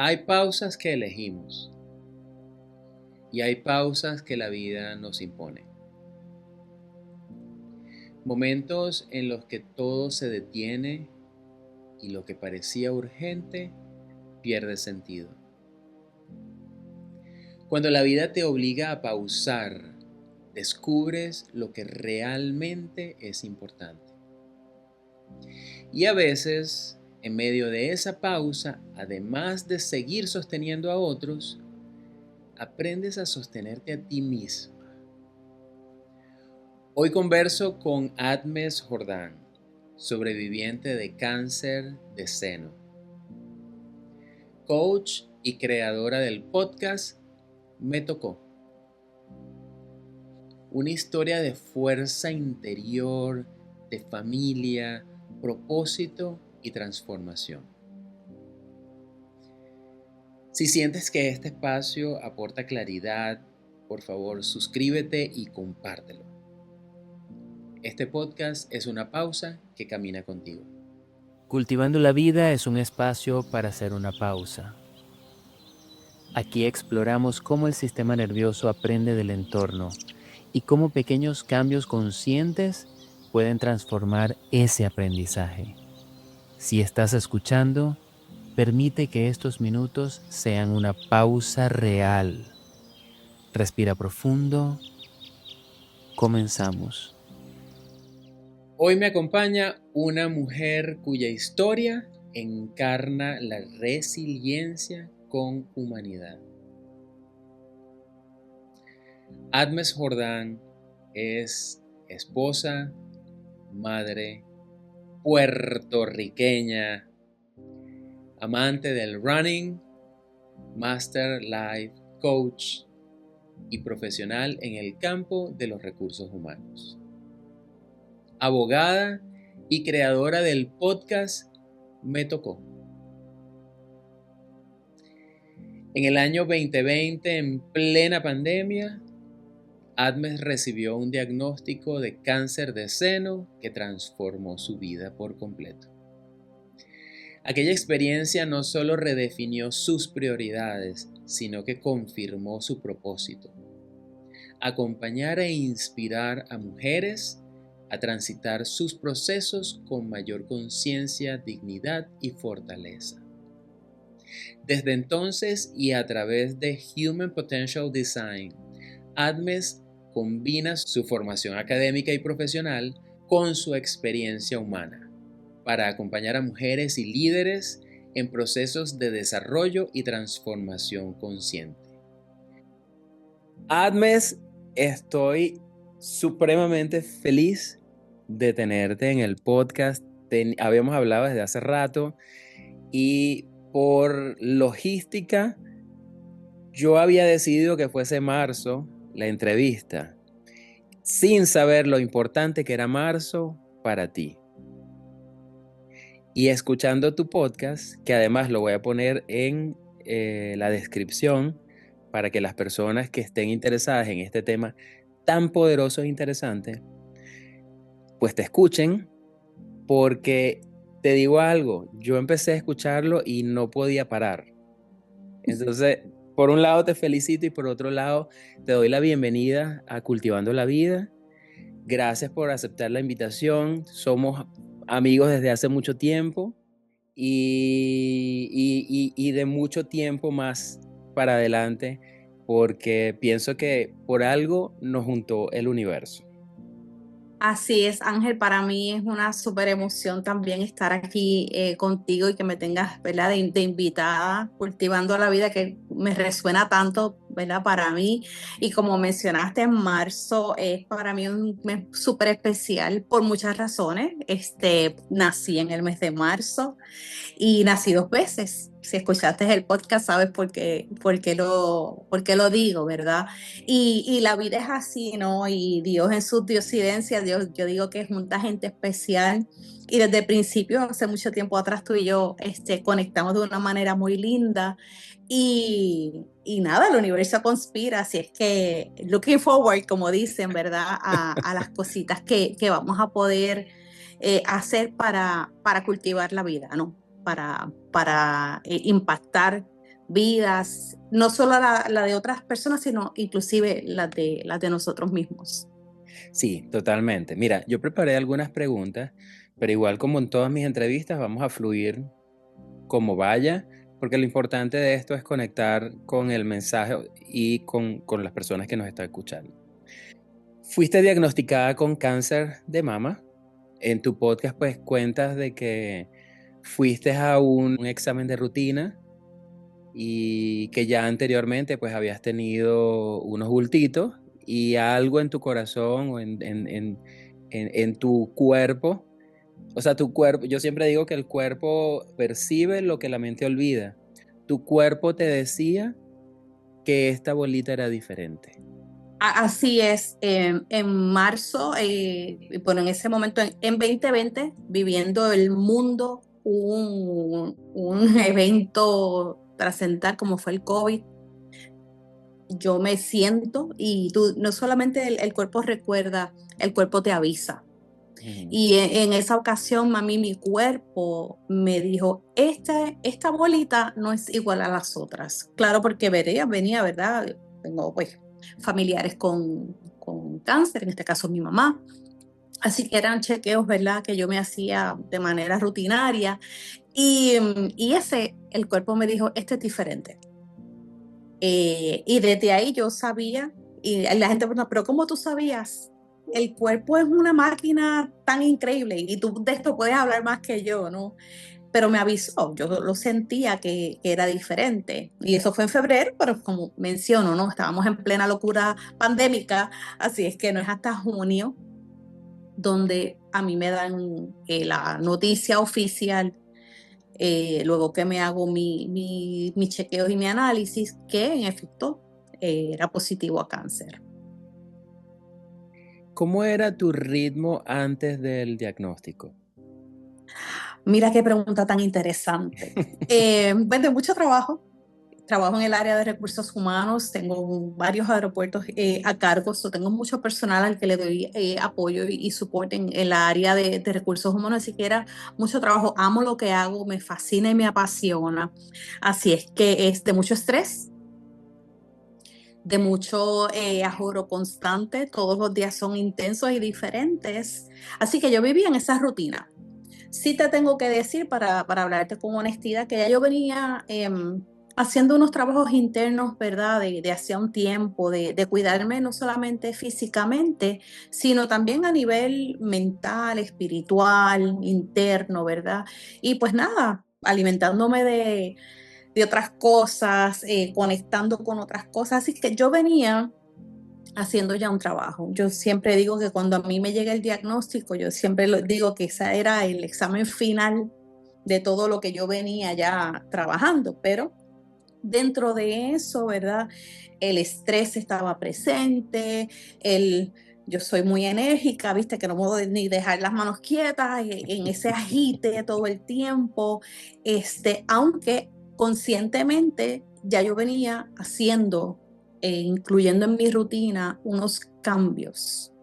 Hay pausas que elegimos y hay pausas que la vida nos impone. Momentos en los que todo se detiene y lo que parecía urgente pierde sentido. Cuando la vida te obliga a pausar, descubres lo que realmente es importante. Y a veces, en medio de esa pausa, además de seguir sosteniendo a otros, aprendes a sostenerte a ti misma. Hoy converso con Admes Jordán, sobreviviente de cáncer de seno, coach y creadora del podcast Me Tocó. Una historia de fuerza interior, de familia, propósito y transformación. Si sientes que este espacio aporta claridad, por favor suscríbete y compártelo. Este podcast es una pausa que camina contigo. Cultivando la vida es un espacio para hacer una pausa. Aquí exploramos cómo el sistema nervioso aprende del entorno y cómo pequeños cambios conscientes pueden transformar ese aprendizaje. Si estás escuchando, permite que estos minutos sean una pausa real. Respira profundo. Comenzamos. Hoy me acompaña una mujer cuya historia encarna la resiliencia con humanidad. Admes Jordán es esposa, madre, puertorriqueña, amante del running, master life coach y profesional en el campo de los recursos humanos. Abogada y creadora del podcast Me Tocó. En el año 2020, en plena pandemia, Admes recibió un diagnóstico de cáncer de seno que transformó su vida por completo. Aquella experiencia no solo redefinió sus prioridades, sino que confirmó su propósito: acompañar e inspirar a mujeres a transitar sus procesos con mayor conciencia, dignidad y fortaleza. Desde entonces y a través de Human Potential Design, Admes combina su formación académica y profesional con su experiencia humana para acompañar a mujeres y líderes en procesos de desarrollo y transformación consciente. Admes, estoy supremamente feliz de tenerte en el podcast. Habíamos hablado desde hace rato y por logística yo había decidido que fuese marzo la entrevista, sin saber lo importante que era marzo para ti. Y escuchando tu podcast, que además lo voy a poner en la descripción para que las personas que estén interesadas en este tema tan poderoso e interesante, pues te escuchen, porque te digo algo, yo empecé a escucharlo y no podía parar. Entonces, por un lado te felicito y por otro lado te doy la bienvenida a Cultivando la Vida. Gracias por aceptar la invitación. Somos amigos desde hace mucho tiempo y de mucho tiempo más para adelante, porque pienso que por algo nos juntó el universo. Así es, Ángel, para mí es una súper emoción también estar aquí contigo y que me tengas, ¿verdad?, de invitada, cultivando la vida, que me resuena tanto, ¿verdad?, para mí. Y como mencionaste, en marzo es para mí un mes súper especial por muchas razones. Nací en el mes de marzo y nací 2 veces. Si escuchaste el podcast, sabes por qué lo digo, ¿verdad? Y la vida es así, ¿no? Y Dios en su diosidencia, Dios, yo digo que junta gente especial. Y desde el principio, hace mucho tiempo atrás, tú y yo conectamos de una manera muy linda. Y nada, el universo conspira, así es que looking forward, como dicen, ¿verdad? A las cositas que vamos a poder hacer para cultivar la vida, ¿no? Para impactar vidas, no solo la de otras personas, sino inclusive las de nosotros mismos. Sí, totalmente. Mira, yo preparé algunas preguntas, pero igual como en todas mis entrevistas, vamos a fluir como vaya, porque lo importante de esto es conectar con el mensaje y con las personas que nos están escuchando. Fuiste diagnosticada con cáncer de mama. En tu podcast pues cuentas de que fuiste a un examen de rutina y que ya anteriormente pues habías tenido unos bultitos y algo en tu corazón o en tu cuerpo. O sea, tu cuerpo, yo siempre digo que el cuerpo percibe lo que la mente olvida. Tu cuerpo te decía que esta bolita era diferente. Así es, en marzo, bueno, en ese momento, en 2020, viviendo el mundo, un evento trascendental como fue el COVID. Yo me siento y tú, no solamente el cuerpo recuerda, el cuerpo te avisa. Ujú. Y en esa ocasión, mami, mi cuerpo me dijo, esta bolita no es igual a las otras. Claro, porque venía, ¿verdad? Tengo pues familiares con cáncer, en este caso mi mamá. Así que eran chequeos, ¿verdad? Que yo me hacía de manera rutinaria. Y el cuerpo me dijo, este es diferente. Y desde ahí yo sabía, y la gente pregunta, pero ¿cómo tú sabías? El cuerpo es una máquina tan increíble y tú de esto puedes hablar más que yo, ¿no? Pero me avisó, yo lo sentía que era diferente. Y eso fue en febrero, pero como menciono, ¿no? Estábamos en plena locura pandémica, así es que no es hasta junio donde a mí me dan la noticia oficial, luego que me hago mi chequeos y mi análisis, que en efecto era positivo a cáncer. ¿Cómo era tu ritmo antes del diagnóstico? Mira qué pregunta tan interesante. Bueno, mucho trabajo en el área de recursos humanos, tengo varios aeropuertos a cargo, tengo mucho personal al que le doy apoyo y soporte en la área de recursos humanos, así que era mucho trabajo, amo lo que hago, me fascina y me apasiona, así es que es de mucho estrés, de mucho ajoro constante, todos los días son intensos y diferentes, así que yo vivía en esa rutina. Sí te tengo que decir, para hablarte con honestidad, que ya yo venía haciendo unos trabajos internos, ¿verdad? De hacía un tiempo, de cuidarme no solamente físicamente, sino también a nivel mental, espiritual, interno, ¿verdad? Y pues nada, alimentándome de otras cosas, conectando con otras cosas. Así que yo venía haciendo ya un trabajo. Yo siempre digo que cuando a mí me llega el diagnóstico, yo siempre digo que ese era el examen final de todo lo que yo venía ya trabajando, pero dentro de eso, ¿verdad? El estrés estaba presente, yo soy muy enérgica, viste, que no puedo ni dejar las manos quietas en ese agite todo el tiempo, aunque conscientemente ya yo venía haciendo, incluyendo en mi rutina unos cambios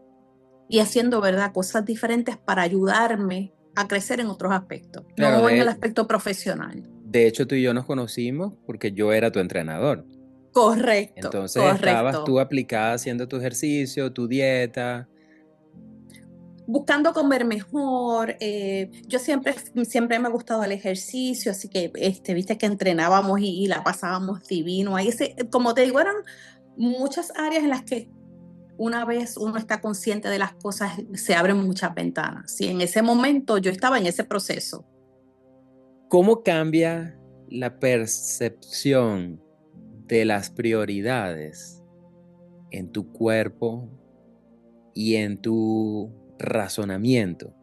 y haciendo, ¿verdad? Cosas diferentes para ayudarme a crecer en otros aspectos, Claro, no en el aspecto profesional. de hecho tú y yo nos conocimos porque yo era tu entrenador. Correcto, Entonces estabas tú correcto. aplicada haciendo tu ejercicio, tu dieta. Buscando comer mejor, yo siempre me ha gustado el ejercicio, así que viste que entrenábamos y la pasábamos divino. Ahí como te digo, eran muchas áreas en las que una vez uno está consciente de las cosas, se abren muchas ventanas. Y en ese momento yo estaba en ese proceso. ¿Cómo cambia la percepción de las prioridades en tu cuerpo y en tu razonamiento?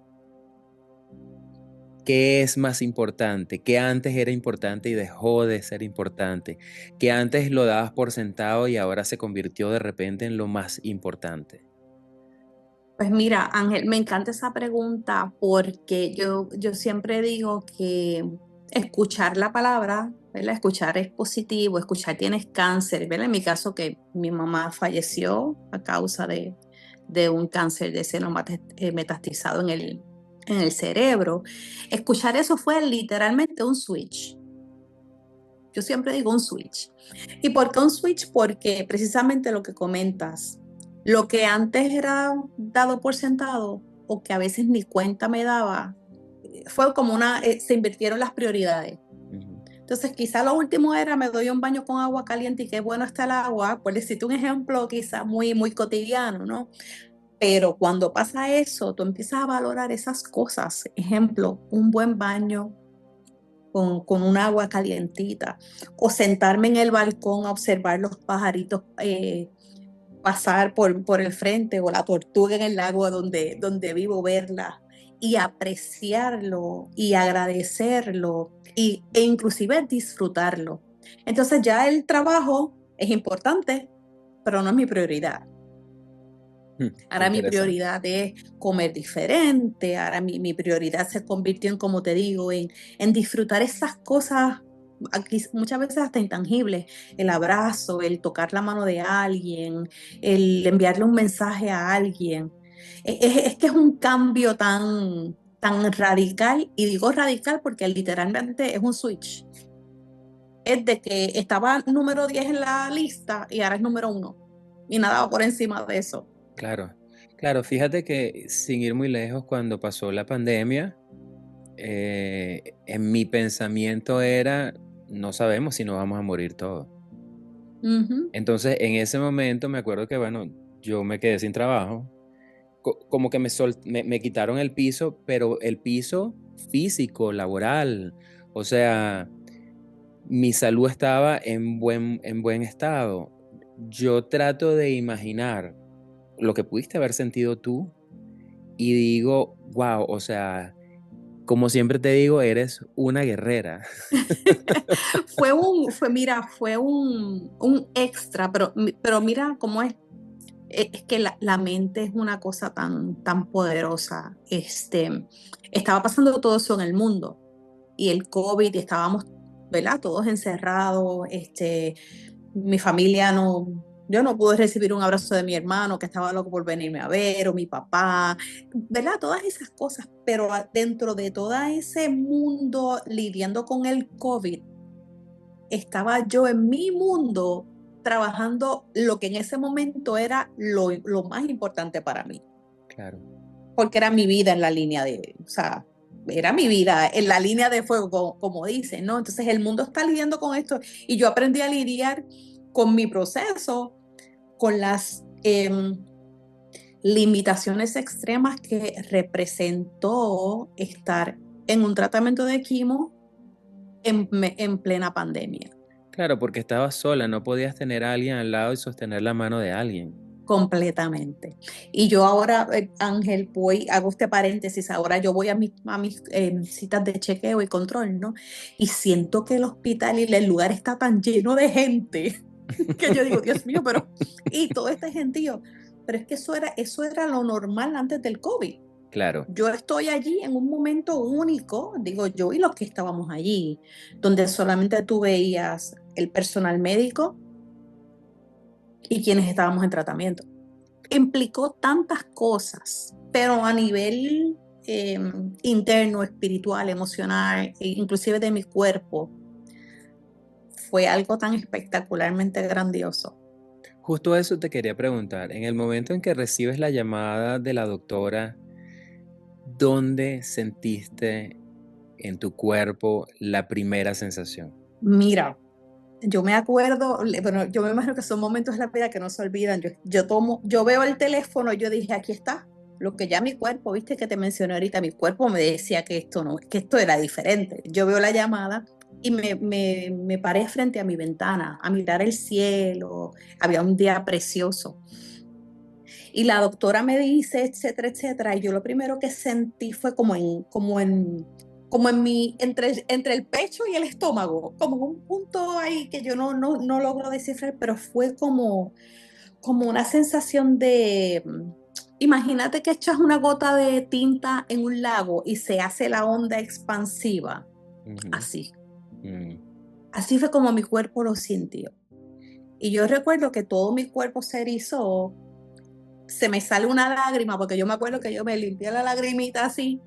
¿Qué es más importante? ¿Qué antes era importante y dejó de ser importante? ¿Qué antes lo dabas por sentado y ahora se convirtió de repente en lo más importante? Pues mira, Ángel, me encanta esa pregunta porque yo siempre digo que escuchar la palabra, ¿verdad? Escuchar es positivo, escuchar tienes cáncer, ¿verdad? En mi caso que mi mamá falleció a causa de un cáncer de seno metastizado en el cerebro. Escuchar eso fue literalmente un switch. Yo siempre digo un switch. ¿Y por qué un switch? Porque precisamente lo que comentas, lo que antes era dado por sentado o que a veces ni cuenta me daba, fue como se invirtieron las prioridades. Ujú. Entonces, quizá lo último era me doy un baño con agua caliente y qué bueno está el agua, por decirte un ejemplo quizá muy, muy cotidiano, ¿no? Pero cuando pasa eso, tú empiezas a valorar esas cosas. Ejemplo, un buen baño con un agua calientita, o sentarme en el balcón a observar los pajaritos pasar por el frente, o la tortuga en el lago donde vivo, verla y apreciarlo y agradecerlo e inclusive disfrutarlo. Entonces ya el trabajo es importante, pero no es mi prioridad. Qué Ahora mi interesante. prioridad es comer diferente, ahora mi prioridad se convirtió en, como te digo, en disfrutar esas cosas, aquí muchas veces hasta intangibles, el abrazo, el tocar la mano de alguien, el enviarle un mensaje a alguien. Es que es un cambio tan radical, y digo radical porque literalmente es un switch. Es de que estaba número 10 en la lista y ahora es número 1 y nada va por encima de eso. Claro, claro, fíjate que sin ir muy lejos, cuando pasó la pandemia, en mi pensamiento era, no sabemos si nos vamos a morir todos. Ujú. Entonces, en ese momento me acuerdo que, bueno, yo me quedé sin trabajo, como que me quitaron el piso, pero el piso físico, laboral, o sea, mi salud estaba en buen estado. Yo trato de imaginar lo que pudiste haber sentido tú y digo, wow, o sea, como siempre te digo, eres una guerrera. Mira, fue un extra, pero mira cómo es que la mente es una cosa tan poderosa. Estaba pasando todo eso en el mundo y el COVID, y estábamos, ¿verdad? Todos encerrados, mi familia yo no pude recibir un abrazo de mi hermano que estaba loco por venirme a ver, o mi papá, ¿verdad? Todas esas cosas, pero dentro de todo ese mundo lidiando con el COVID, estaba yo en mi mundo trabajando lo que en ese momento era lo más importante para mí, Claro, porque era mi vida en la línea o sea, era mi vida en la línea de fuego, como dicen, ¿no? Entonces el mundo está lidiando con esto y yo aprendí a lidiar con mi proceso, con las limitaciones extremas que representó estar en un tratamiento de quimo en plena pandemia. claro, porque estabas sola, no podías tener a alguien al lado y sostener la mano de alguien. Completamente. Y yo ahora, Ángel, hago este paréntesis, ahora yo voy a mis citas de chequeo y control, ¿no? Y siento que el hospital y el lugar está tan lleno de gente que yo digo, Dios mío, y todo este gentío, pero es que eso era lo normal antes del COVID. Claro, Yo estoy allí en un momento único, digo yo y los que estábamos allí, donde solamente tú veías el personal médico y quienes estábamos en tratamiento. Implicó tantas cosas, pero a nivel interno, espiritual, emocional, e inclusive de mi cuerpo, fue algo tan espectacularmente grandioso. justo eso te quería preguntar. En el momento en que recibes la llamada de la doctora, ¿dónde sentiste en tu cuerpo la primera sensación? Mira, yo me acuerdo, bueno, yo me imagino que son momentos de la vida que no se olvidan. Yo veo el teléfono, yo dije, aquí está, lo que ya mi cuerpo, viste que te mencioné ahorita, mi cuerpo me decía que esto no, que esto era diferente. Yo veo la llamada y me paré frente a mi ventana a mirar el cielo, había un día precioso. Y la doctora me dice, etcétera, etcétera, y yo lo primero que sentí fue entre el pecho y el estómago, como un punto ahí que yo no logro descifrar, pero fue como una sensación imagínate que echas una gota de tinta en un lago y se hace la onda expansiva, Ujú, así. mm, Así fue como mi cuerpo lo sintió. Y yo recuerdo que todo mi cuerpo se erizó, se me sale una lágrima, porque yo me acuerdo que yo me limpié la lagrimita así,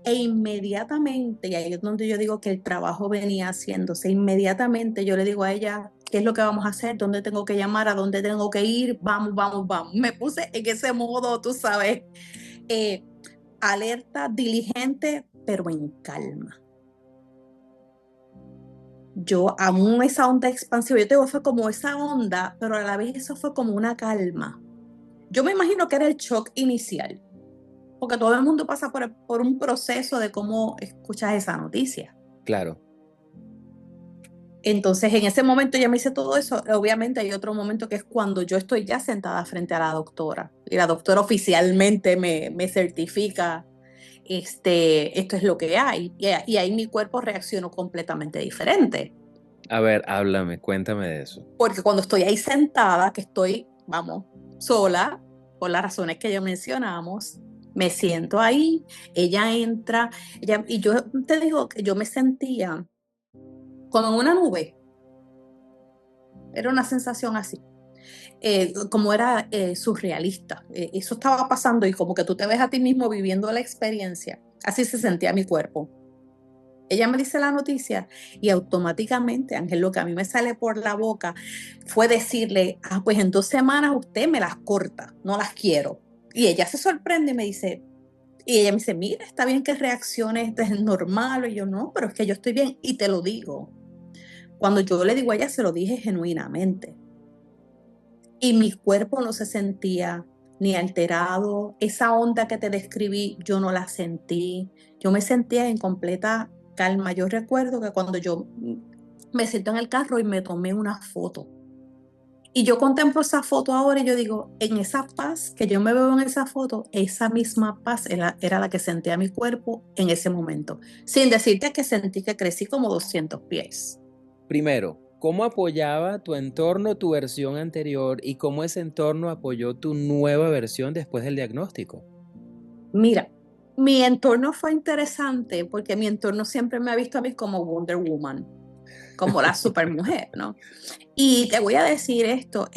E inmediatamente, y ahí es donde yo digo que el trabajo venía haciéndose, inmediatamente yo le digo a ella, ¿qué es lo que vamos a hacer? ¿Dónde tengo que llamar? ¿A dónde tengo que ir? Vamos, vamos, vamos. Me puse en ese modo, tú sabes, alerta, diligente, pero en calma. Yo aún esa onda expansiva, yo te digo, fue como esa onda, pero a la vez eso fue como una calma. Yo me imagino que era el shock inicial, porque todo el mundo pasa por un proceso de cómo escuchas esa noticia. Claro. Entonces, en ese momento ya me hice todo eso. Obviamente hay otro momento que es cuando yo estoy ya sentada frente a la doctora y la doctora oficialmente me certifica, esto es lo que hay. Y ahí mi cuerpo reaccionó completamente diferente. A ver, háblame, cuéntame de eso. Porque cuando estoy ahí sentada, que estoy, vamos, sola, por las razones que ya mencionamos, me siento ahí, ella entra, y yo te digo que yo me sentía como en una nube. Era una sensación así. Como era surrealista. Eso estaba pasando y como que tú te ves a ti mismo viviendo la experiencia. Así se sentía mi cuerpo. Ella me dice la noticia y automáticamente, Ángel, lo que a mí me sale por la boca fue decirle, pues en 2 semanas usted me las corta, no las quiero. Y ella se sorprende y me dice, mira, está bien que reacciones, esto es normal. Y yo, no, pero es que yo estoy bien y te lo digo. Cuando yo le digo a ella, se lo dije genuinamente. Y mi cuerpo no se sentía ni alterado. Esa onda que te describí, yo no la sentí. Yo me sentía en completa calma. Yo recuerdo que cuando yo me siento en el carro y me tomé una foto. Y yo contemplo esa foto ahora y yo digo, en esa paz que yo me veo en esa foto, esa misma paz era la que sentía mi cuerpo en ese momento. Sin decirte que sentí que crecí como 200 pies. Primero, ¿cómo apoyaba tu entorno tu versión anterior y cómo ese entorno apoyó tu nueva versión después del diagnóstico? Mira, mi entorno fue interesante porque mi entorno siempre me ha visto a mí como Wonder Woman, como la supermujer, ¿no? Y te voy a decir esto,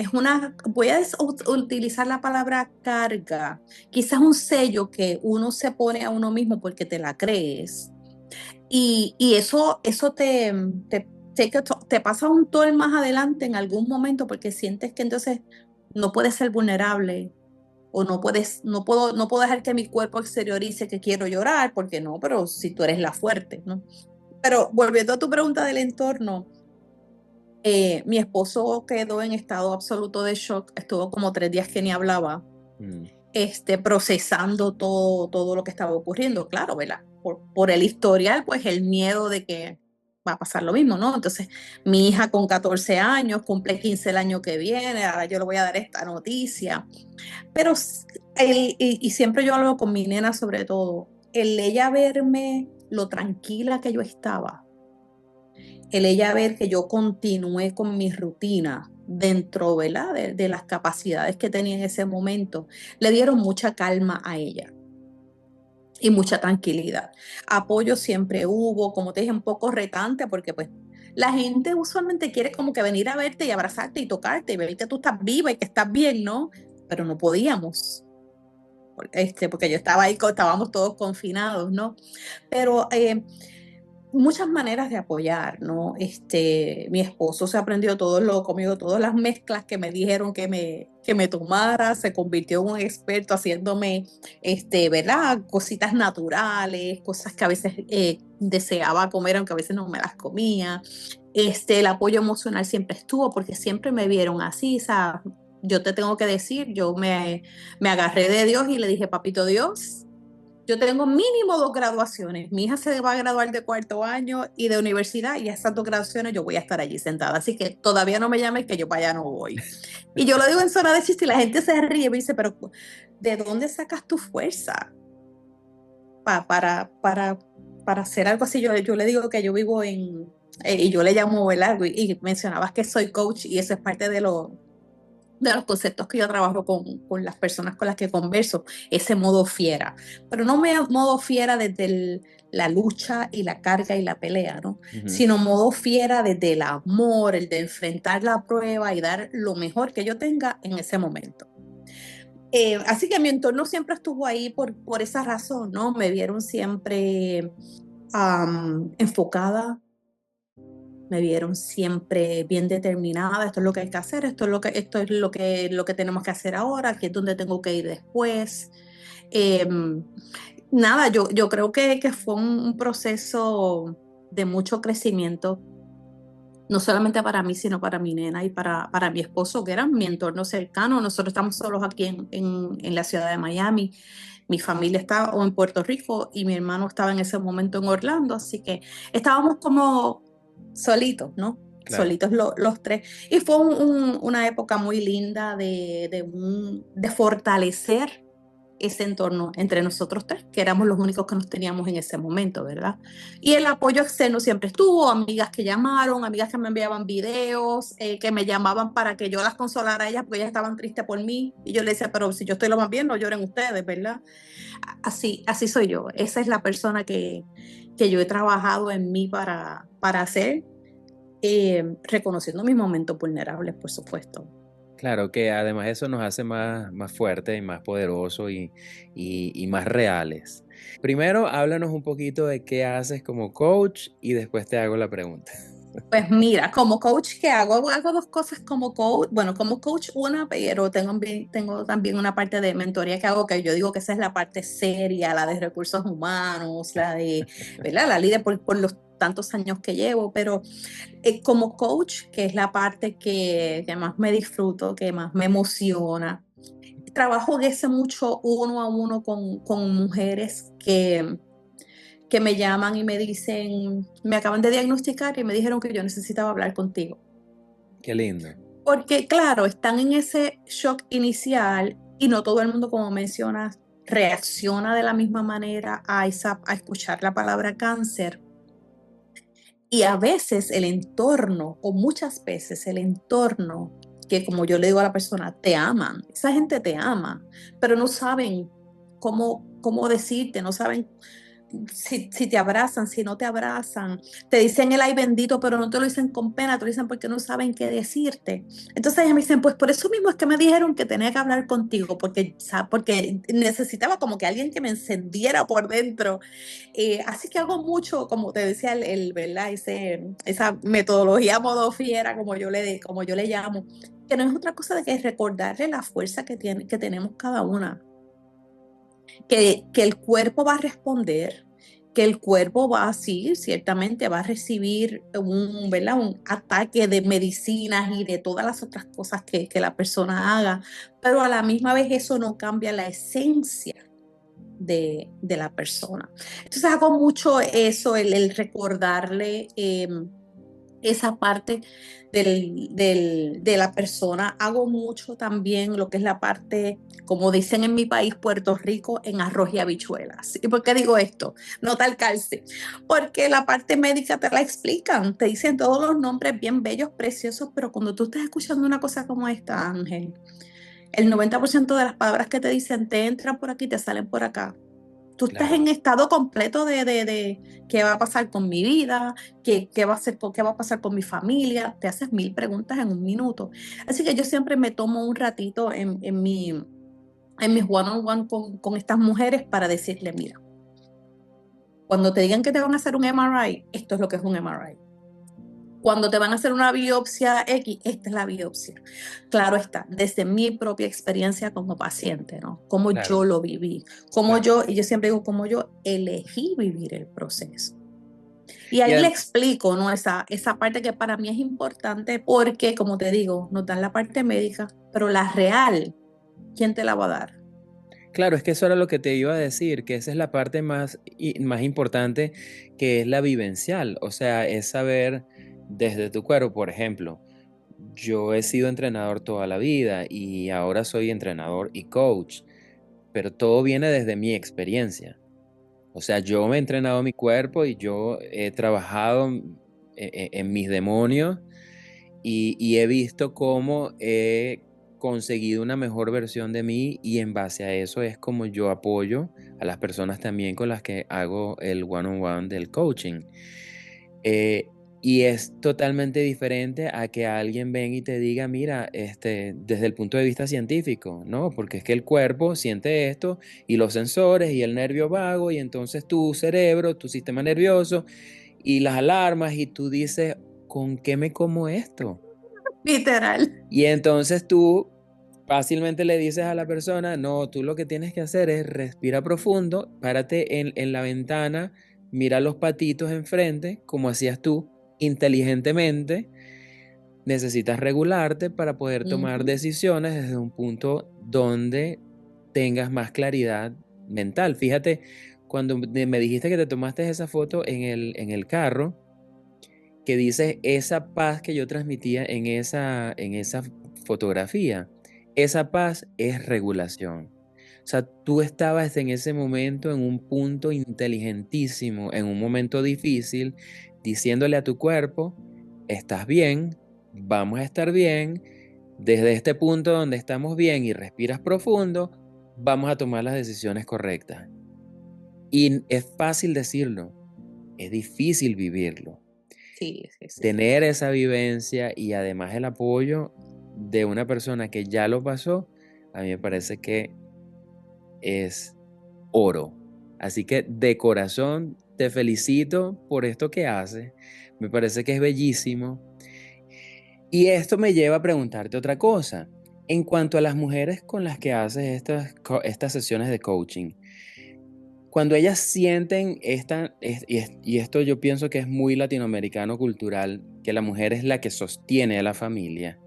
voy a utilizar la palabra carga, quizás un sello que uno se pone a uno mismo porque te la crees. Y eso te pasa un toll más adelante en algún momento porque sientes que entonces no puedes ser vulnerable o no puedo dejar que mi cuerpo exteriorice que quiero llorar, porque no, pero si tú eres la fuerte, ¿no? Pero volviendo a tu pregunta del entorno, mi esposo quedó en estado absoluto de shock, estuvo como 3 días que ni hablaba, procesando todo lo que estaba ocurriendo, claro, ¿verdad? Por el historial, pues el miedo de que va a pasar lo mismo, ¿no? Entonces, mi hija con 14 años, cumple 15 el año que viene, ahora yo le voy a dar esta noticia. Pero y siempre yo hablo con mi nena sobre todo, el ella verme lo tranquila que yo estaba, el ella ver que yo continué con mi rutina dentro, ¿verdad? De las capacidades que tenía en ese momento, le dieron mucha calma a ella y mucha tranquilidad. Apoyo siempre hubo, como te dije, un poco retante porque pues la gente usualmente quiere como que venir a verte y abrazarte y tocarte y ver que tú estás viva y que estás bien, ¿no? Pero no podíamos. Porque yo estaba ahí, estábamos todos confinados, ¿no? Pero muchas maneras de apoyar, ¿no? Mi esposo se aprendió conmigo, todas las mezclas que me dijeron que me tomara, se convirtió en un experto haciéndome, ¿verdad? Cositas naturales, cosas que a veces deseaba comer, aunque a veces no me las comía. El apoyo emocional siempre estuvo, porque siempre me vieron así, o sea, yo te tengo que decir, yo me agarré de Dios y le dije, papito Dios, yo tengo mínimo 2 graduaciones. Mi hija se va a graduar de 4º año y de universidad, y esas 2 graduaciones yo voy a estar allí sentada. Así que todavía no me llames que yo para allá no voy. Y yo lo digo en zona de chiste y la gente se ríe y me dice, pero ¿de dónde sacas tu fuerza para hacer algo así? Yo le digo que yo vivo y yo le llamo, ¿verdad? Y mencionabas que soy coach y eso es parte de los conceptos que yo trabajo con las personas con las que converso, ese modo fiera. Pero no modo fiera desde la lucha y la carga y la pelea, ¿no? Sino modo fiera desde el amor, el de enfrentar la prueba y dar lo mejor que yo tenga en ese momento. Así que mi entorno siempre estuvo ahí por esa razón, ¿no? Me vieron siempre enfocada, me vieron siempre bien determinada, esto es lo que hay que hacer, esto es lo que tenemos que hacer ahora, aquí es donde tengo que ir después. Em, Nada, yo creo que fue un proceso de mucho crecimiento, no solamente para mí, sino para mi nena y para mi esposo, que eran mi entorno cercano. Nosotros estamos solos aquí en la ciudad de Miami. Mi familia estaba en Puerto Rico y mi hermano estaba en ese momento en Orlando, así que estábamos como solitos, ¿no? Claro. Solitos los tres. Y fue una época muy linda de fortalecer ese entorno entre nosotros tres, que éramos los únicos que nos teníamos en ese momento, ¿verdad? Y el apoyo externo siempre estuvo, amigas que llamaron, amigas que me enviaban videos, que me llamaban para que yo las consolara a ellas porque ellas estaban tristes por mí. Y yo les decía, pero si yo estoy lo más bien, no lloren ustedes, ¿verdad? Así soy yo. Esa es la persona que yo he trabajado en mí para hacer, reconociendo mis momentos vulnerables, por supuesto. Claro que además eso nos hace más fuertes y más poderosos y más reales. Primero, háblanos un poquito de qué haces como coach y después te hago la pregunta. Pues mira, como coach, ¿qué hago? Hago dos cosas como coach. Bueno, como coach una, pero tengo también una parte de mentoría que hago, que yo digo que esa es la parte seria, la de recursos humanos, la de, ¿verdad? La líder por los tantos años que llevo, pero como coach, que es la parte que más me disfruto, que más me emociona, trabajo de ese mucho uno a uno con mujeres que me llaman y me dicen, me acaban de diagnosticar y me dijeron que yo necesitaba hablar contigo. Qué lindo. Porque claro, están en ese shock inicial y no todo el mundo, como mencionas, reacciona de la misma manera a escuchar la palabra cáncer. Y a veces el entorno, o muchas veces el entorno, que como yo le digo a la persona, te aman, esa gente te ama, pero no saben cómo decirte, no saben si te abrazan, si no te abrazan, te dicen el ay bendito, pero no te lo dicen con pena, te lo dicen porque no saben qué decirte. Entonces ellas me dicen, pues por eso mismo es que me dijeron que tenía que hablar contigo, porque necesitaba como que alguien que me encendiera por dentro. Así que hago mucho, como te decía, ¿verdad? Esa metodología modo fiera, como yo le llamo, que no es otra cosa de que recordarle la fuerza que tenemos cada una, que el cuerpo va a responder, que el cuerpo va a, sí, ciertamente va a recibir ¿verdad? Un ataque de medicinas y de todas las otras cosas que la persona haga, pero a la misma vez eso no cambia la esencia de la persona. Entonces hago mucho eso, el recordarle esa parte de la persona. Hago mucho también lo que es la parte, como dicen en mi país, Puerto Rico, en arroz y habichuelas. ¿Y por qué digo esto? No tal calce. Porque la parte médica te la explican, te dicen todos los nombres bien bellos, preciosos, pero cuando tú estás escuchando una cosa como esta, Ángel, el 90% de las palabras que te dicen te entran por aquí, te salen por acá. Tú estás Claro. en estado completo de qué va a pasar con mi vida, qué va a pasar con mi familia. Te haces mil preguntas en un minuto. Así que yo siempre me tomo un ratito en mis one-on-one con estas mujeres para decirle, mira, cuando te digan que te van a hacer un MRI, esto es lo que es un MRI. Cuando te van a hacer una biopsia X, esta es la biopsia. Claro está, desde mi propia experiencia como paciente, ¿no? Cómo Claro, yo lo viví, claro. y yo siempre digo, cómo yo elegí vivir el proceso. Y Y ahí le adem- explico, ¿no? Esa parte que para mí es importante porque, como te digo, nos dan la parte médica, pero la real, ¿quién te la va a dar? claro, es que eso era lo que te iba a decir, que esa es la parte más importante, que es la vivencial. O sea, es saber desde tu cuerpo, por ejemplo. Yo he sido entrenador toda la vida y ahora soy entrenador y coach, pero todo viene desde mi experiencia. O sea, yo me he entrenado mi cuerpo y yo he trabajado en mis demonios y he visto cómo he conseguido una mejor versión de mí y en base a eso es como yo apoyo a las personas también con las que hago el one-on-one del coaching. Y es totalmente diferente a que alguien venga y te diga, mira, desde el punto de vista científico, ¿no? Porque es que el cuerpo siente esto y los sensores y el nervio vago y entonces tu cerebro, tu sistema nervioso y las alarmas y tú dices, ¿con qué me como esto? Literal. Y entonces tú fácilmente le dices a la persona, no, tú lo que tienes que hacer es respira profundo, párate en la ventana, mira los patitos enfrente, como hacías tú, inteligentemente. Necesitas regularte para poder tomar Ujú. decisiones desde un punto donde tengas más claridad mental. Fíjate, cuando me dijiste que te tomaste esa foto en el carro, que dices esa paz que yo transmitía en esa fotografía, esa paz es regulación. O sea, tú estabas en ese momento en un punto inteligentísimo, en un momento difícil, diciéndole a tu cuerpo, estás bien, vamos a estar bien, desde este punto donde estamos bien y respiras profundo, vamos a tomar las decisiones correctas. Y es fácil decirlo, es difícil vivirlo. Sí, sí, sí. Tener esa vivencia y además el apoyo de una persona que ya lo pasó, a mí me parece que es oro. Así que de corazón te felicito por esto que haces. Me parece que es bellísimo. Y esto me lleva a preguntarte otra cosa. En cuanto a las mujeres con las que haces estas sesiones de coaching, cuando ellas sienten y esto yo pienso que es muy latinoamericano cultural, que la mujer es la que sostiene a la familia,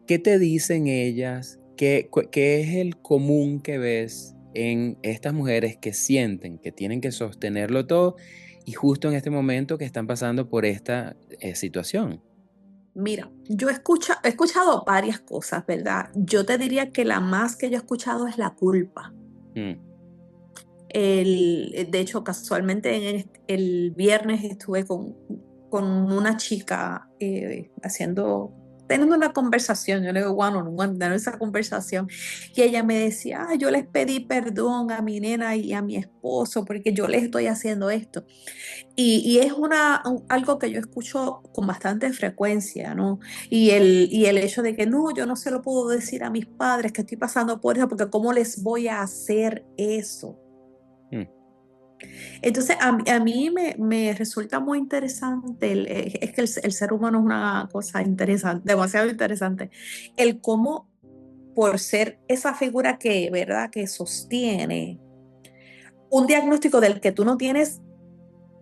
¿qué te dicen ellas? ¿Qué es el común que ves en estas mujeres que sienten que tienen que sostenerlo todo y justo en este momento que están pasando por esta situación? Mira, he escuchado varias cosas, ¿verdad? Yo te diría que la más que yo he escuchado es la culpa. Mm, De hecho, casualmente el viernes estuve con una chica teniendo una conversación, yo le digo one on one, teniendo esa conversación, y ella me decía, yo les pedí perdón a mi nena y a mi esposo porque yo les estoy haciendo esto. Y es algo que yo escucho con bastante frecuencia, ¿no? Y el hecho de que no, yo no se lo puedo decir a mis padres que estoy pasando por eso, porque ¿cómo les voy a hacer eso? mm, Entonces, a mí me resulta muy interesante, es que el ser humano es una cosa interesante, demasiado interesante, el cómo por ser esa figura que, ¿verdad?, que sostiene un diagnóstico del que tú no tienes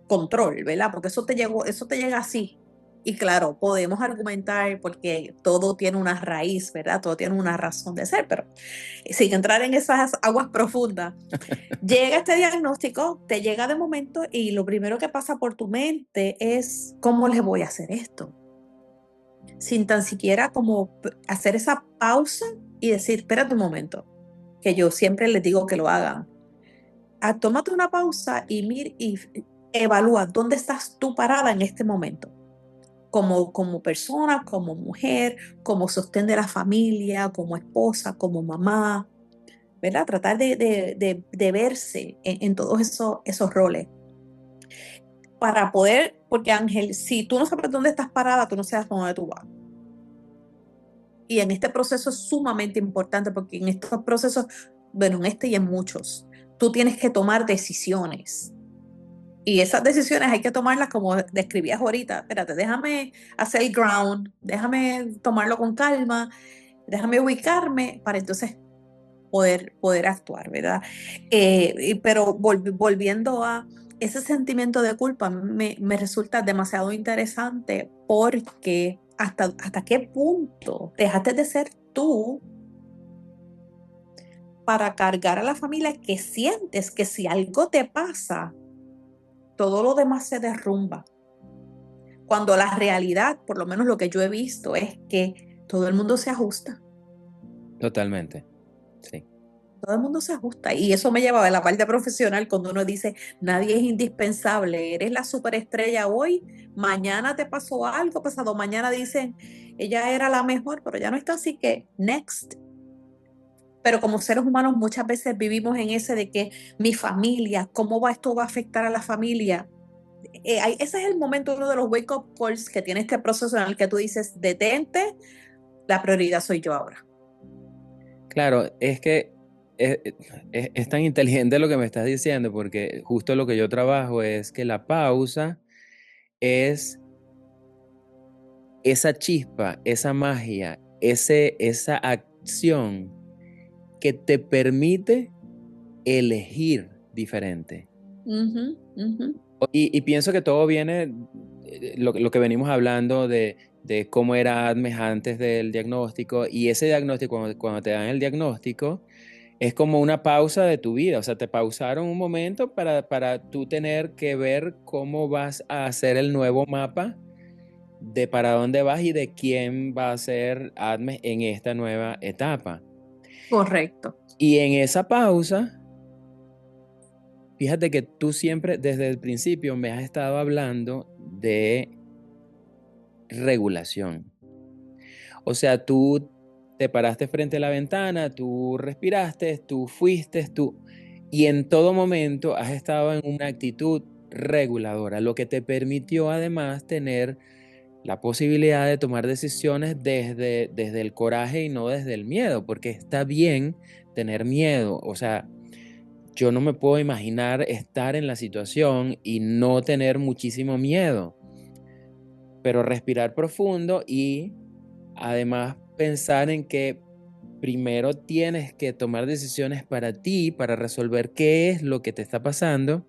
control, ¿verdad? Porque eso te llega así. Y claro, podemos argumentar porque todo tiene una raíz, ¿verdad? Todo tiene una razón de ser, pero sin entrar en esas aguas profundas, llega este diagnóstico, te llega de momento y lo primero que pasa por tu mente es, ¿cómo les voy a hacer esto? Sin tan siquiera como hacer esa pausa y decir, espérate un momento, que yo siempre les digo que lo hagan. Tómate una pausa y evalúa dónde estás tú parada en este momento. Como persona, como mujer, como sostén de la familia, como esposa, como mamá, ¿verdad? Tratar de verse en todos esos roles para poder, porque Ángel, si tú no sabes dónde estás parada, tú no sabes por dónde tú vas. Y en este proceso es sumamente importante porque en estos procesos, bueno, en este y en muchos, tú tienes que tomar decisiones. Y esas decisiones hay que tomarlas como describías ahorita. Espérate, déjame hacer el ground, déjame tomarlo con calma, déjame ubicarme para entonces poder actuar, ¿verdad? Pero volviendo a ese sentimiento de culpa, me resulta demasiado interesante porque hasta qué punto dejaste de ser tú para cargar a la familia que sientes que si algo te pasa, todo lo demás se derrumba. Cuando la realidad, por lo menos lo que yo he visto, es que todo el mundo se ajusta. totalmente, sí. Todo el mundo se ajusta y eso me lleva a la parte profesional cuando uno dice, nadie es indispensable, eres la superestrella hoy, mañana te pasó algo, pasado mañana dicen, ella era la mejor, pero ya no está, así que next. Pero como seres humanos muchas veces vivimos en ese de que mi familia, ¿cómo esto va a afectar a la familia? ese es el momento, uno de los wake up calls que tiene este proceso en el que tú dices, detente, la prioridad soy yo ahora. Claro, es que es tan inteligente lo que me estás diciendo, porque justo lo que yo trabajo es que la pausa es esa chispa, esa magia, esa acción que te permite elegir diferente. Ujú, ujú. Y pienso que todo viene, lo que venimos hablando de cómo era Admes antes del diagnóstico, y ese diagnóstico, cuando te dan el diagnóstico, es como una pausa de tu vida. O sea, te pausaron un momento para tú tener que ver cómo vas a hacer el nuevo mapa de para dónde vas y de quién va a ser Admes en esta nueva etapa. Correcto. Y en esa pausa, fíjate que tú siempre, desde el principio, me has estado hablando de regulación. O sea, tú te paraste frente a la ventana, tú respiraste, tú fuiste, y en todo momento has estado en una actitud reguladora, lo que te permitió además tener la posibilidad de tomar decisiones desde el coraje y no desde el miedo, porque está bien tener miedo. O sea, yo no me puedo imaginar estar en la situación y no tener muchísimo miedo, pero respirar profundo y además pensar en que primero tienes que tomar decisiones para ti, para resolver qué es lo que te está pasando,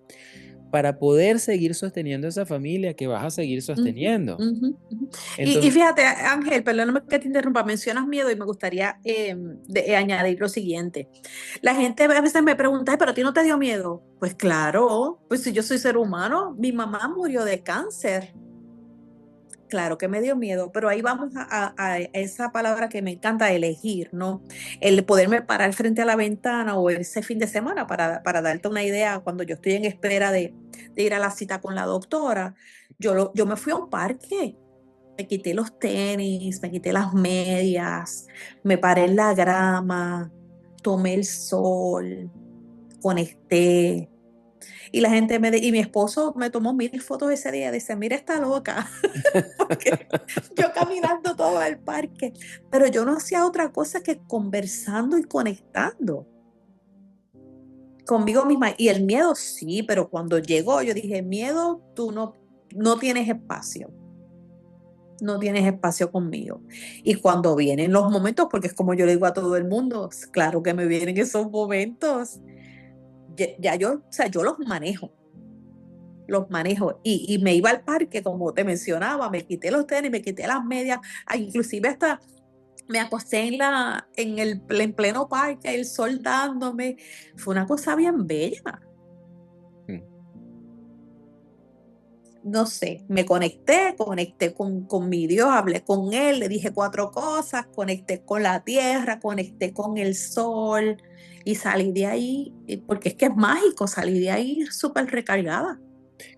para poder seguir sosteniendo esa familia que vas a seguir Ujú, sosteniendo. ujú, ujú. Y Entonces, fíjate, Ángel, perdóname que te interrumpa, mencionas miedo y me gustaría añadir lo siguiente. La gente a veces me pregunta, "Ay, pero a ti no te dio miedo". Pues claro, pues si yo soy ser humano, mi mamá murió de cáncer. Claro que me dio miedo, pero ahí vamos a esa palabra que me encanta elegir, ¿no? El poderme parar frente a la ventana o ese fin de semana para darte una idea, cuando yo estoy en espera de ir a la cita con la doctora, yo me fui a un parque, me quité los tenis, me quité las medias, me paré en la grama, tomé el sol, conecté. Y la gente y mi esposo me tomó 1000 fotos ese día, dice, mira esta loca. Porque yo caminando todo el parque, pero yo no hacía otra cosa que conversando y conectando conmigo misma. Y el miedo sí, pero cuando llegó yo dije, miedo, tú no tienes espacio, no tienes espacio conmigo. Y cuando vienen los momentos, porque es como yo le digo a todo el mundo, claro que me vienen esos momentos, ya yo, o sea, yo los manejo y me iba al parque, como te mencionaba, me quité los tenis, me quité las medias, inclusive hasta me acosté en pleno parque, el sol dándome. Fue una cosa bien bella. mm, No sé, me conecté con mi Dios, hablé con Él, le dije 4 cosas, conecté con la tierra, conecté con el sol y salí de ahí, porque es que es mágico, salí de ahí súper recargada.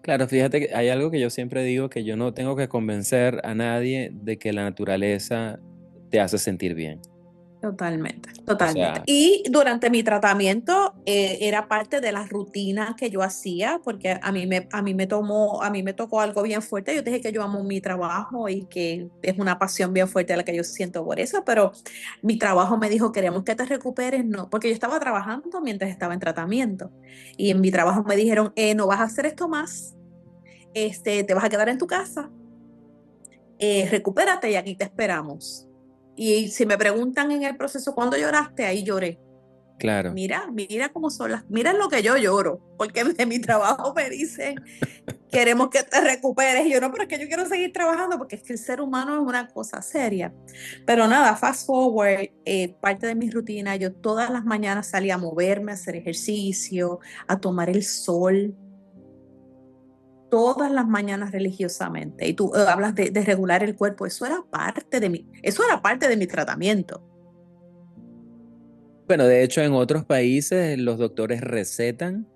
claro, fíjate que hay algo que yo siempre digo, que yo no tengo que convencer a nadie de que la naturaleza te hace sentir bien. Totalmente, O totalmente. sea, Y durante mi tratamiento era parte de las rutinas que yo hacía, porque a mí me tocó algo bien fuerte. Yo te dije que yo amo mi trabajo y que es una pasión bien fuerte la que yo siento por eso, pero mi trabajo me dijo, queremos que te recuperes, no, porque yo estaba trabajando mientras estaba en tratamiento. Y en mi trabajo me dijeron, no vas a hacer esto más, te vas a quedar en tu casa, recupérate y aquí te esperamos. Y si me preguntan en el proceso, ¿cuándo lloraste? Ahí lloré. claro. Mira cómo son mira lo que yo lloro, porque de mi trabajo me dicen, queremos que te recuperes. Y yo no, pero es que yo quiero seguir trabajando, porque es que el ser humano es una cosa seria. Pero nada, fast forward, parte de mi rutina, yo todas las mañanas salía a moverme, a hacer ejercicio, a tomar el sol, todas las mañanas religiosamente. Y tú hablas de regular el cuerpo, eso era parte de mi tratamiento. Bueno, de hecho, en otros países los doctores recetan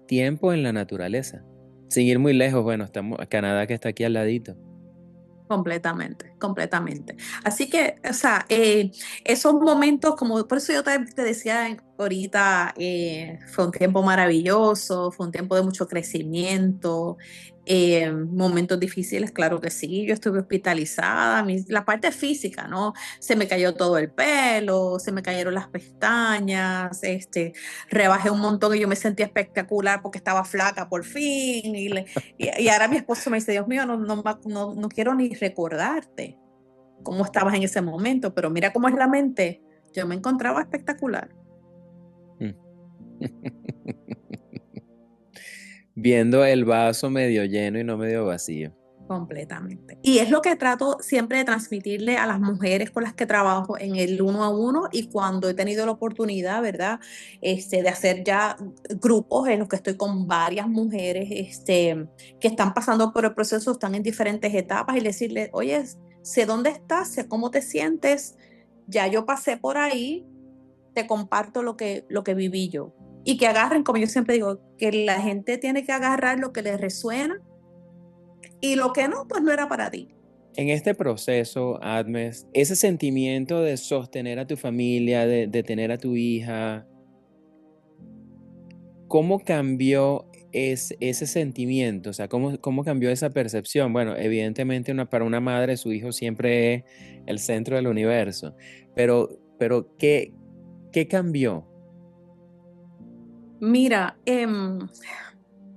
tiempo en la naturaleza. Sin ir muy lejos, bueno, estamos Canadá, que está aquí al ladito. Completamente, completamente. Así que, o sea, esos momentos, como por eso yo te decía ahorita, fue un tiempo maravilloso, fue un tiempo de mucho crecimiento, Momentos difíciles, claro que sí, yo estuve hospitalizada, la parte física, ¿no? Se me cayó todo el pelo, se me cayeron las pestañas, rebajé un montón y yo me sentía espectacular porque estaba flaca por fin. Y ahora mi esposo me dice, Dios mío, no quiero ni recordarte cómo estabas en ese momento, pero mira cómo es la mente. Yo me encontraba espectacular. Viendo el vaso medio lleno y no medio vacío. Completamente. Y es lo que trato siempre de transmitirle a las mujeres con las que trabajo en el 1 a 1 y cuando he tenido la oportunidad, ¿verdad? De hacer ya grupos en los que estoy con varias mujeres que están pasando por el proceso, están en diferentes etapas y decirles, oye, sé dónde estás, sé cómo te sientes, ya yo pasé por ahí, te comparto lo que viví yo. Y que agarren, como yo siempre digo, que la gente tiene que agarrar lo que les resuena y lo que no, pues no era para ti. En este proceso, Admes, ese sentimiento de sostener a tu familia, de tener a tu hija, ¿cómo cambió ese sentimiento? O sea, ¿cómo cambió esa percepción? Bueno, evidentemente para una madre su hijo siempre es el centro del universo, pero ¿qué cambió? Mira,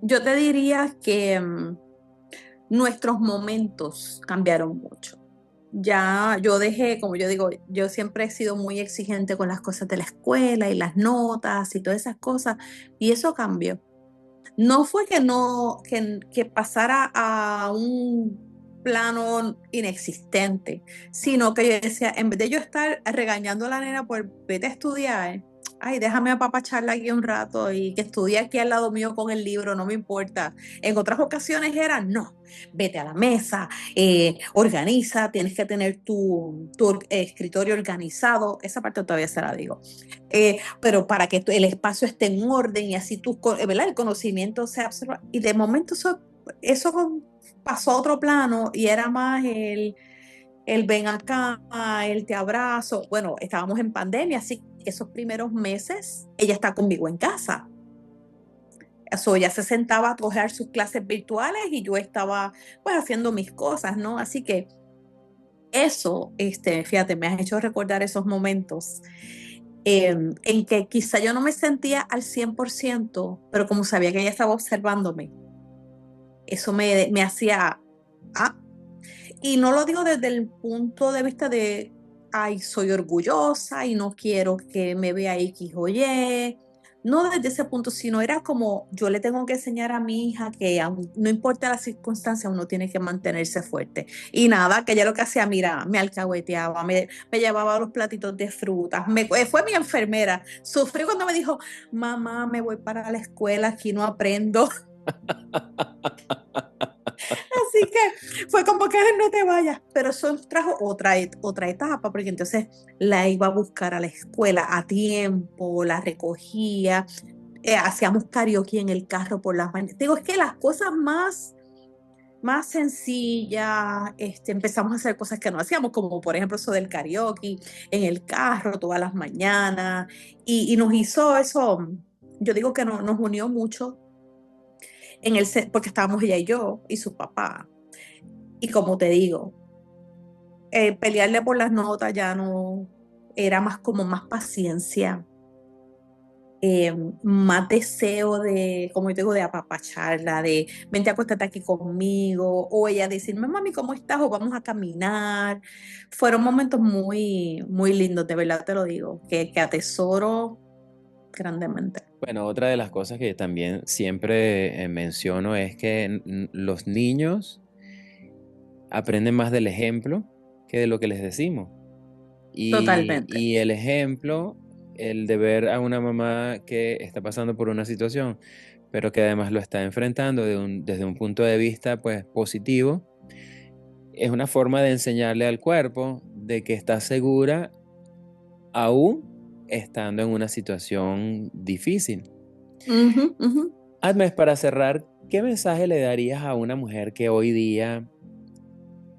yo te diría que nuestros momentos cambiaron mucho. Ya yo dejé, como yo digo, yo siempre he sido muy exigente con las cosas de la escuela y las notas y todas esas cosas, y eso cambió. No fue que no, que pasara a un plano inexistente, sino que yo decía, en vez de yo estar regañando a la nena por vete a estudiar, ay, déjame apapacharla aquí un rato y que estudie aquí al lado mío con el libro, no me importa. En otras ocasiones era, no, vete a la mesa, organiza, tienes que tener tu escritorio organizado, esa parte todavía se la digo. Pero para que el espacio esté en orden y así ¿verdad? El conocimiento se observa. Y de momento eso pasó a otro plano y era más el ven acá, el te abrazo. Bueno, estábamos en pandemia, así que esos primeros meses ella está conmigo en casa. Eso, ella se sentaba a coger sus clases virtuales y yo estaba pues haciendo mis cosas, ¿no? Así que eso, fíjate, me has hecho recordar esos momentos en que quizá yo no me sentía al 100%, pero como sabía que ella estaba observándome, eso me hacía, ah, y no lo digo desde el punto de vista de, ay, soy orgullosa y no quiero que me vea X o Y. No desde ese punto, sino era como yo le tengo que enseñar a mi hija que no importa la circunstancia, uno tiene que mantenerse fuerte. Y nada, que ella lo que hacía, mira, me alcahueteaba, me llevaba los platitos de frutas, fue mi enfermera. Sufrí cuando me dijo, mamá, me voy para la escuela, aquí no aprendo. Así que fue como que no te vayas, pero eso trajo otra etapa, porque entonces la iba a buscar a la escuela a tiempo, la recogía, hacíamos karaoke en el carro por las mañanas. Digo, es que las cosas más sencillas, empezamos a hacer cosas que no hacíamos, como por ejemplo eso del karaoke en el carro todas las mañanas, y nos hizo eso, yo digo que nos unió mucho porque estábamos ella y yo y su papá. Y como te digo, pelearle por las notas ya no, era más como más paciencia, más deseo de, como yo digo, de apapacharla, de vente a acostarte aquí conmigo, o ella decirme, mami, ¿cómo estás? O vamos a caminar. Fueron momentos muy, muy lindos, de verdad te lo digo, que atesoro grandemente. Bueno, otra de las cosas que también siempre menciono es que los niños aprenden más del ejemplo que de lo que les decimos. Totalmente. Y el ejemplo, el de ver a una mamá que está pasando por una situación, pero que además lo está enfrentando desde un punto de vista pues positivo, es una forma de enseñarle al cuerpo de que está segura aún estando en una situación difícil. Ujú, ujú. Admes, para cerrar, ¿qué mensaje le darías a una mujer que hoy día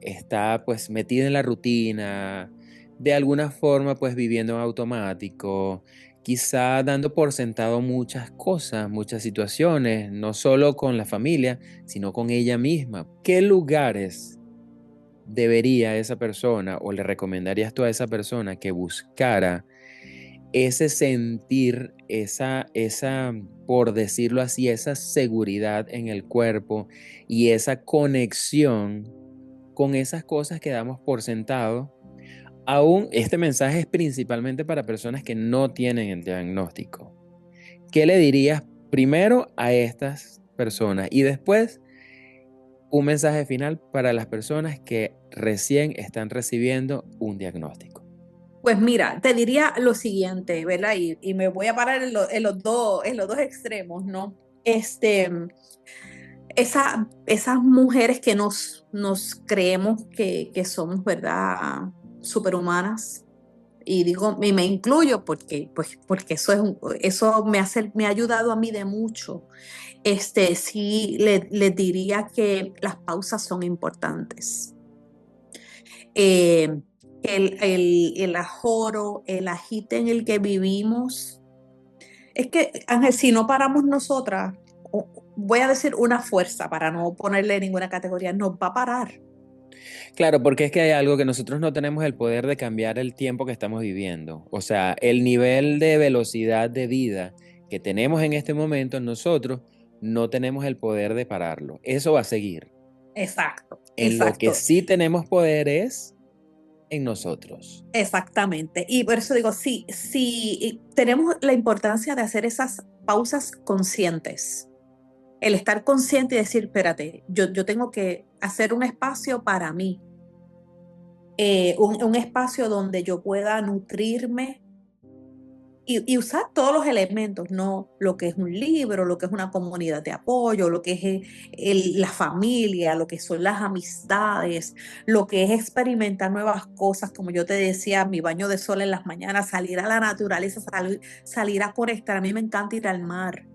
está pues metida en la rutina, de alguna forma pues viviendo en automático, quizá dando por sentado muchas cosas, muchas situaciones, no solo con la familia, sino con ella misma. ¿Qué lugares debería esa persona o le recomendarías tú a esa persona que buscara ese sentir, por decirlo así, esa seguridad en el cuerpo y esa conexión con esas cosas que damos por sentado? Aún este mensaje es principalmente para personas que no tienen el diagnóstico. ¿Qué le dirías primero a estas personas y después un mensaje final para las personas que recién están recibiendo un diagnóstico? Pues mira, te diría lo siguiente, ¿verdad? Y me voy a parar en los dos extremos, ¿no? Esas mujeres que nos creemos que somos, ¿verdad? Superhumanas. Y digo, y me incluyo porque eso me ha ayudado a mí de mucho. Sí, les diría que las pausas son importantes. Eh, el ajoro, el agite en el que vivimos. Es que, Ángel, si no paramos nosotras, voy a decir una fuerza para no ponerle ninguna categoría, nos va a parar. Claro, porque es que hay algo que nosotros no tenemos el poder de cambiar el tiempo que estamos viviendo. O sea, el nivel de velocidad de vida que tenemos en este momento, nosotros no tenemos el poder de pararlo. Eso va a seguir. Exacto, En lo que exacto. sí tenemos poder es en nosotros. Exactamente. Y por eso digo, sí, tenemos la importancia de hacer esas pausas conscientes. El estar consciente y decir, espérate, yo tengo que hacer un espacio para mí, un espacio donde yo pueda nutrirme y usar todos los elementos, ¿no? Lo que es un libro, lo que es una comunidad de apoyo, lo que es la familia, lo que son las amistades, lo que es experimentar nuevas cosas, como yo te decía, mi baño de sol en las mañanas, salir a la naturaleza, salir a conectar. A mí me encanta ir al mar,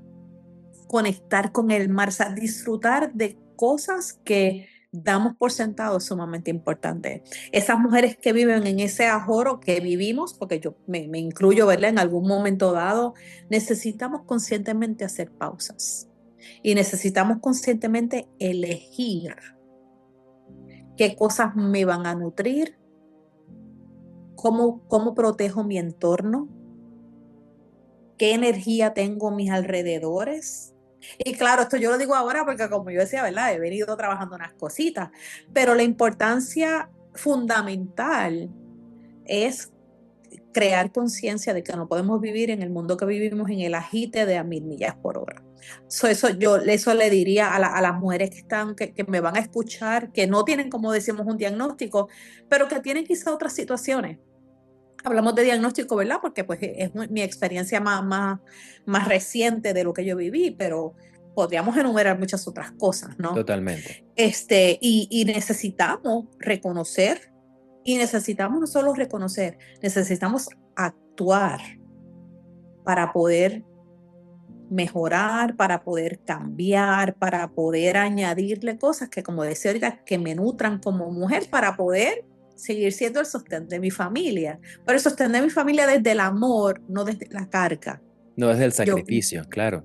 conectar con el mar, o sea, disfrutar de cosas que damos por sentado es sumamente importante. Esas mujeres que viven en ese ajoro que vivimos, porque yo me incluyo, ¿verdad? En algún momento dado, necesitamos conscientemente hacer pausas y necesitamos conscientemente elegir qué cosas me van a nutrir, cómo protejo mi entorno, qué energía tengo a mis alrededores. Y claro, esto yo lo digo ahora porque como yo decía, ¿verdad? He venido trabajando unas cositas, pero la importancia fundamental es crear conciencia de que no podemos vivir en el mundo que vivimos en el agite de a 1000 millas por hora. Eso le diría a las mujeres que me van a escuchar, que no tienen, como decimos, un diagnóstico, pero que tienen quizá otras situaciones. Hablamos de diagnóstico, ¿verdad? Porque pues es mi experiencia más reciente de lo que yo viví, pero podríamos enumerar muchas otras cosas, ¿no? Totalmente. Y necesitamos reconocer, y necesitamos no solo reconocer, necesitamos actuar para poder mejorar, para poder cambiar, para poder añadirle cosas que, como decía ahorita, que me nutran como mujer para poder seguir siendo el sostén de mi familia. Pero el sostén de mi familia desde el amor, no desde la carga. No desde el Yo, sacrificio, claro.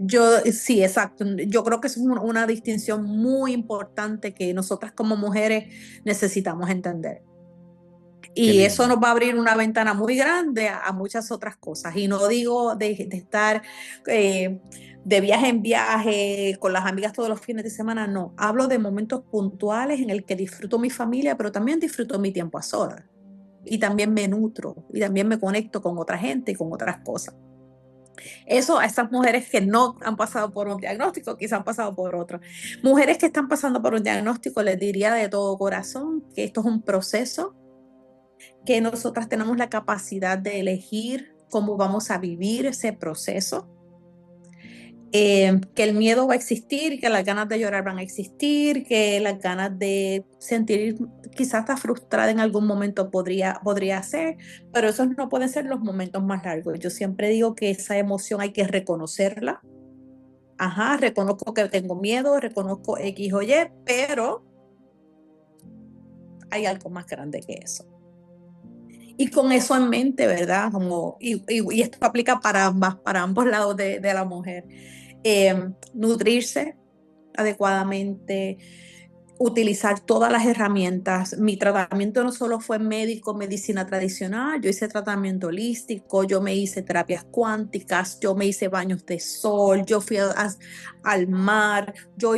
sí, exacto. Yo creo que es una distinción muy importante que nosotras como mujeres necesitamos entender. Qué Y eso lindo. nos va a abrir una ventana muy grande a muchas otras cosas. Y no digo de estar de viaje en viaje con las amigas todos los fines de semana, no. Hablo de momentos puntuales en el que disfruto mi familia, pero también disfruto mi tiempo a solas. Y también me nutro y también me conecto con otra gente y con otras cosas. Eso a esas mujeres que no han pasado por un diagnóstico, quizás han pasado por otro. Mujeres que están pasando por un diagnóstico, les diría de todo corazón que esto es un proceso, que nosotras tenemos la capacidad de elegir cómo vamos a vivir ese proceso, que el miedo va a existir, que las ganas de llorar van a existir, que las ganas de sentir quizás hasta frustrada en algún momento podría ser, pero esos no pueden ser los momentos más largos. Yo siempre digo que esa emoción hay que reconocerla. Ajá, reconozco que tengo miedo, reconozco X o Y, pero hay algo más grande que eso. Y con eso en mente, ¿verdad? Y esto aplica para ambos lados de la mujer. Nutrirse adecuadamente, utilizar todas las herramientas. Mi tratamiento no solo fue médico, medicina tradicional, yo hice tratamiento holístico, yo me hice terapias cuánticas, yo me hice baños de sol, yo fui al mar, yo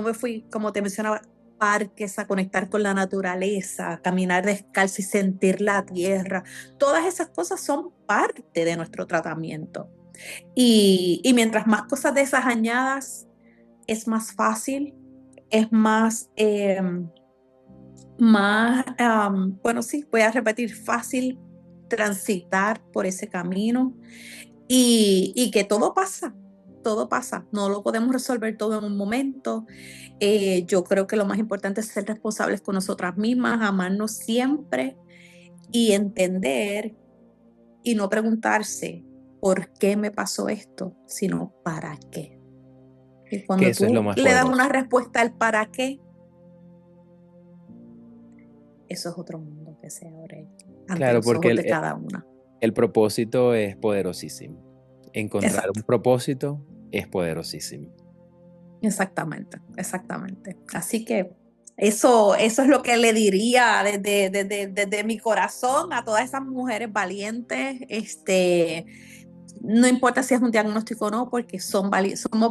me fui, como te mencionaba, parques a conectar con la naturaleza, a caminar descalzo y sentir la tierra. Todas esas cosas son parte de nuestro tratamiento. Y mientras más cosas de esas añadas, es más fácil, es bueno, sí, voy a repetir, fácil transitar por ese camino y que todo pasa, no lo podemos resolver todo en un momento. Yo creo que lo más importante es ser responsables con nosotras mismas, amarnos siempre y entender y no preguntarse por qué me pasó esto, sino para qué. Y Que cuando eso es lo tú más le das una poderoso. respuesta al para qué, eso es otro mundo que se abre ante Claro, los porque ojos de cada una. el propósito es poderosísimo. Encontrar un Exacto, propósito es poderosísimo. exactamente. Así que eso es lo que le diría desde mi corazón a todas esas mujeres valientes. No importa si es un diagnóstico o no, porque somos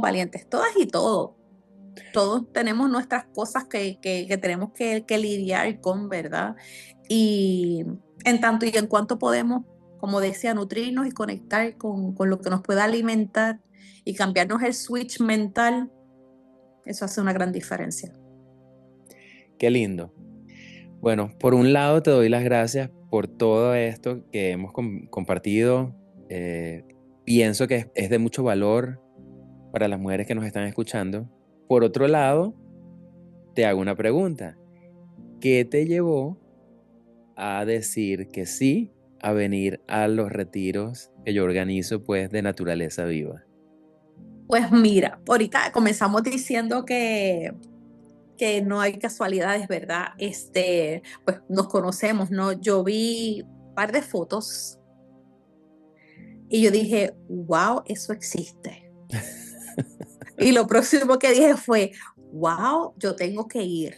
valientes, todas y todos. Todos tenemos nuestras cosas que tenemos que lidiar con, ¿verdad? Y en tanto y en cuanto podemos, como decía, nutrirnos y conectar con lo que nos pueda alimentar y cambiarnos el switch mental, eso hace una gran diferencia. Qué lindo. Bueno, por un lado te doy las gracias por todo esto que hemos compartido. Eh, Pienso que es de mucho valor para las mujeres que nos están escuchando. Por otro lado, te hago una pregunta. ¿Qué te llevó a decir que sí a venir a los retiros que yo organizo, pues, de naturaleza viva? Pues mira, ahorita comenzamos diciendo que no hay casualidades, ¿verdad? Pues nos conocemos, ¿no? Yo vi un par de fotos y yo dije, wow, eso existe. Y lo próximo que dije fue, wow, yo tengo que ir.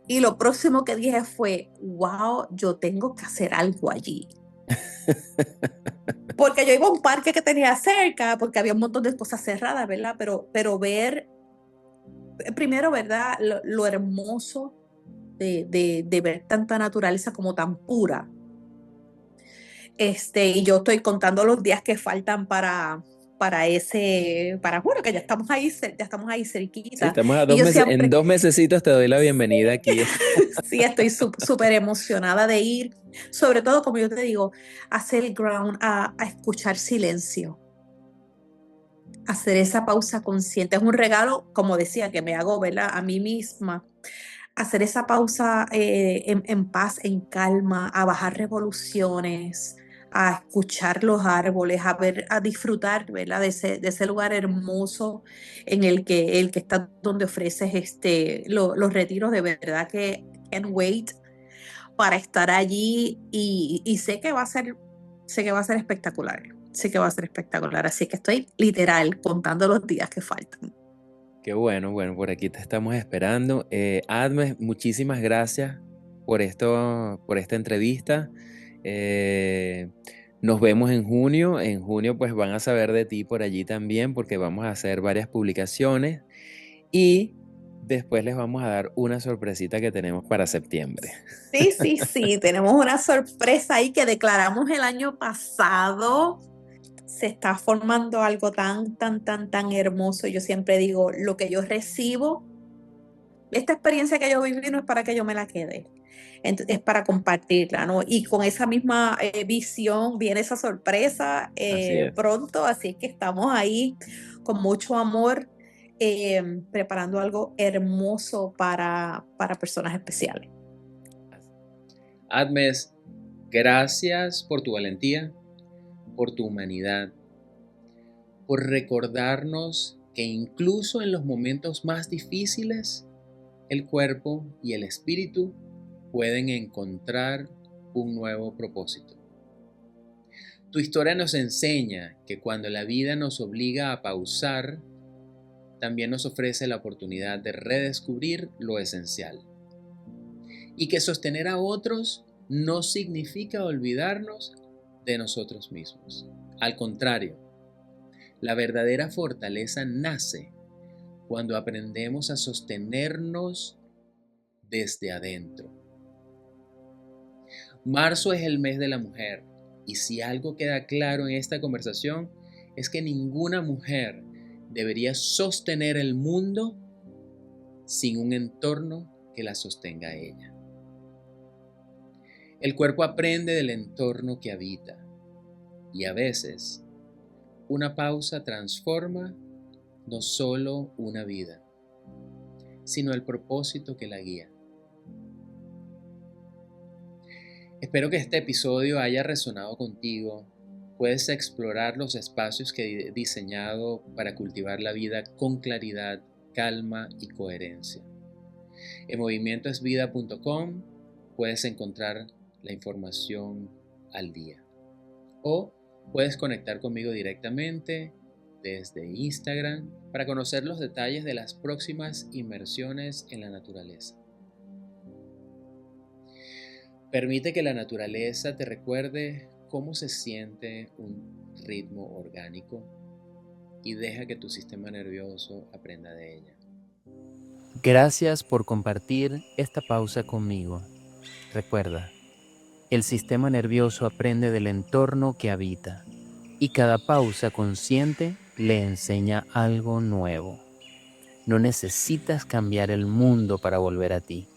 Y lo próximo que dije fue, wow, yo tengo que hacer algo allí. Porque yo iba a un parque que tenía cerca, porque había un montón de cosas cerradas, ¿verdad? Pero ver, primero, ¿verdad? Lo hermoso de ver tanta naturaleza como tan pura. Y yo estoy contando los días que faltan bueno, que ya estamos ahí Sí, cerquita. estamos a Y dos yo meses, en siempre, 2 mesecitos te doy la bienvenida aquí. sí, estoy súper emocionada de ir, sobre todo, como yo te digo, a hacer el ground, a escuchar silencio, hacer esa pausa consciente. Es un regalo, como decía, que me hago, ¿verdad? A mí misma. Hacer esa pausa en paz, en calma, a bajar revoluciones, a escuchar los árboles, a disfrutar, ¿verdad? De ese lugar hermoso en el que está donde ofreces los retiros, de verdad que can't wait para estar allí y sé que va a ser espectacular, sé que va a ser espectacular, así que estoy literal contando los días que faltan. Qué bueno, bueno, por aquí te estamos esperando. Admes, muchísimas gracias por esta entrevista. Eh, Nos vemos en junio. En junio pues van a saber de ti por allí también porque vamos a hacer varias publicaciones y después les vamos a dar una sorpresita que tenemos para septiembre. Sí, tenemos una sorpresa ahí que declaramos el año pasado. Se está formando algo tan hermoso. Yo siempre digo, lo que yo recibo, esta experiencia que yo viví no es para que yo me la quede, es para compartirla, ¿no? Y con esa misma visión viene esa sorpresa Así es. pronto, así que estamos ahí con mucho amor, preparando algo hermoso para personas especiales. Admes, gracias por tu valentía, por tu humanidad, por recordarnos que incluso en los momentos más difíciles, el cuerpo y el espíritu pueden encontrar un nuevo propósito. Tu historia nos enseña que cuando la vida nos obliga a pausar, también nos ofrece la oportunidad de redescubrir lo esencial. Y que sostener a otros no significa olvidarnos de nosotros mismos. Al contrario, la verdadera fortaleza nace cuando aprendemos a sostenernos desde adentro. Marzo es el mes de la mujer, y si algo queda claro en esta conversación es que ninguna mujer debería sostener el mundo sin un entorno que la sostenga a ella. El cuerpo aprende del entorno que habita, y a veces una pausa transforma no solo una vida, sino el propósito que la guía. Espero que este episodio haya resonado contigo. Puedes explorar los espacios que he diseñado para cultivar la vida con claridad, calma y coherencia. En movimientosvida.com puedes encontrar la información al día. O puedes conectar conmigo directamente desde Instagram para conocer los detalles de las próximas inmersiones en la naturaleza. Permite que la naturaleza te recuerde cómo se siente un ritmo orgánico y deja que tu sistema nervioso aprenda de ella. Gracias por compartir esta pausa conmigo. Recuerda, el sistema nervioso aprende del entorno que habita y cada pausa consciente le enseña algo nuevo. No necesitas cambiar el mundo para volver a ti.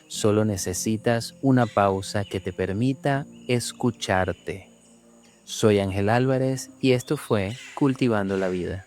Solo necesitas una pausa que te permita escucharte. Soy Ángel Álvarez y esto fue Cultivando la Vida.